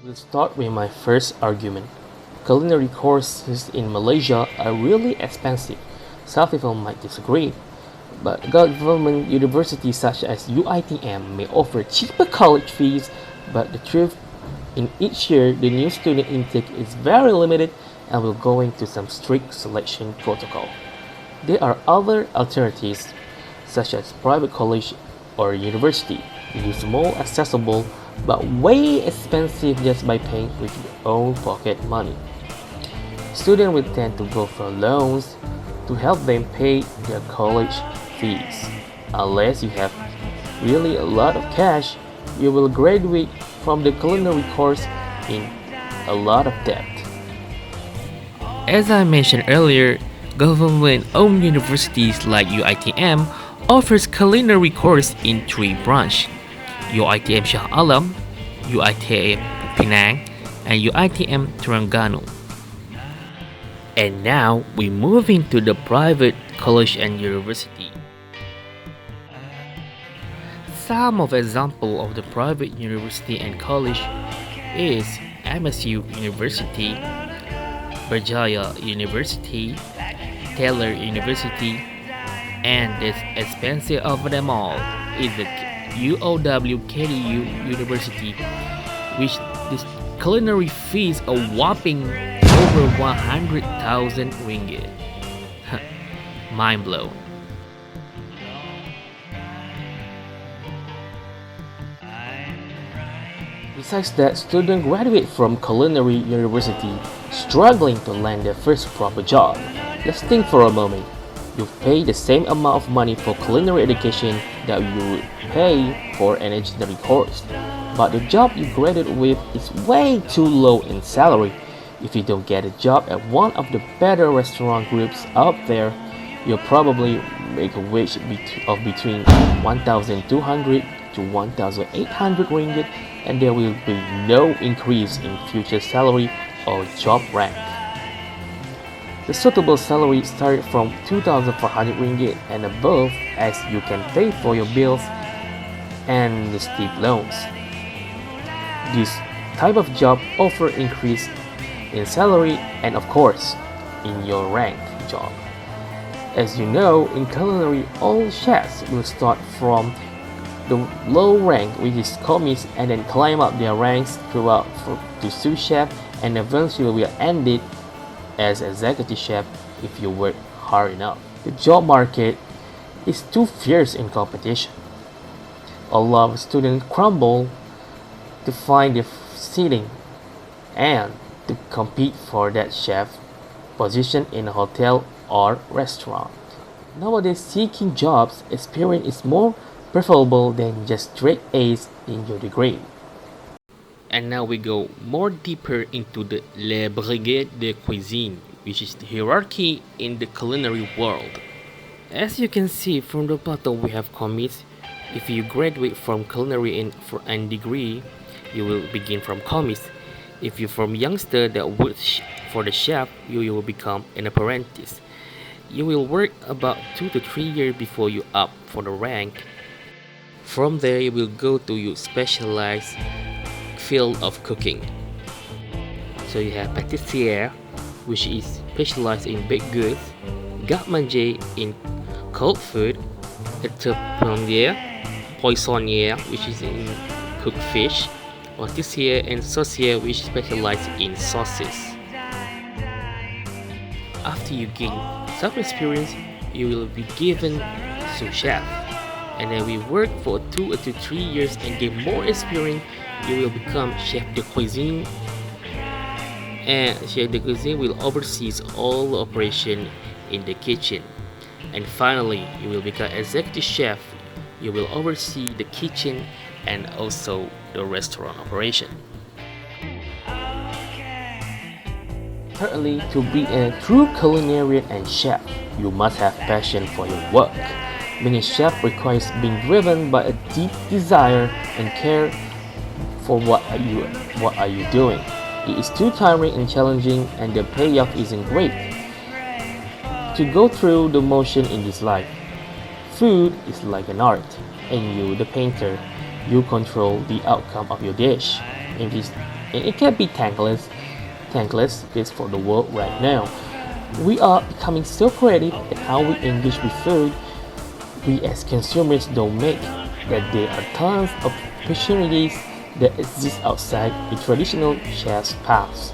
We'll start with my first argument. Culinary courses in Malaysia are really expensive. Some people might disagree, but government universities such as UITM may offer cheaper college fees, but the truth in each year the new student intake is very limited and will go into some strict selection protocol. There are other alternatives such as private college or university, which is more accessible but way expensive just by paying with your own pocket money. Students will tend to go for loans to help them pay their college fees. Unless you have really a lot of cash, you will graduate from the culinary course in a lot of debt. As I mentioned earlier, government-owned universities like UITM offers culinary course in three branches: UITM Shah Alam, UITM Penang, and UITM Terengganu. And now we move into the private college and university. Some of example of the private university and college is MSU University, Berjaya University, Taylor University, and the expensive of them all is the UOW KDU University, which this culinary fees a whopping over 100,000 ringgit. Mind blown. Besides that, students graduate from culinary university struggling to land their first proper job. Let's think for a moment. You pay the same amount of money for culinary education that you would pay for an engineering course, but the job you graduate with is way too low in salary. If you don't get a job at one of the better restaurant groups out there, you'll probably make a wage of between 1,200 to 1,800 ringgit, and there will be no increase in future salary or job rank. The suitable salary starts from 2,400 ringgit and above, as you can pay for your bills and the steep loans. This type of job offer increase in salary and of course in your rank job. As you know, in culinary all chefs will start from the low rank, which is commis, and then climb up their ranks throughout to sous chef, and eventually will end it as executive chef if you work hard enough. The job market is too fierce in competition. A lot of students crumble to find their seating and to compete for that chef position in a hotel or restaurant. Nowadays, seeking jobs experience is more preferable than just straight A's in your degree. And now we go more deeper into the Le Brigade de Cuisine, which is the hierarchy in the culinary world. As you can see from the bottom, we have commis. If you graduate from culinary for a degree, you will begin from commis. If you're from youngster that works for the chef, you will become an apprentice. You will work about 2 to 3 years before you up for the rank. From there, you will go to your specialized field of cooking. So you have pâtissier, which is specialized in baked goods, garde-manger in cold food, entrepreneur, poissonnier, which is in cooked fish, pâtissier and saucier, which specialize in sauces. After you gain some experience, you will be given sous chef, and then we work for 2 to 3 years and gain more experience. You will become chef de cuisine, and chef de cuisine will oversee all the operation in the kitchen. And finally, you will become executive chef. You will oversee the kitchen and also the restaurant operation. Thirdly, to be a true culinarian and chef, you must have passion for your work. Being a chef requires being driven by a deep desire and care for what are you doing. It is too tiring and challenging, and the payoff isn't great. To go through the motion in this life, food is like an art, and you, the painter, you control the outcome of your dish. and it can be thankless is for the world right now. We are becoming so creative in how we engage with food. We as consumers don't make that there are tons of opportunities that exist outside the traditional chef's paths.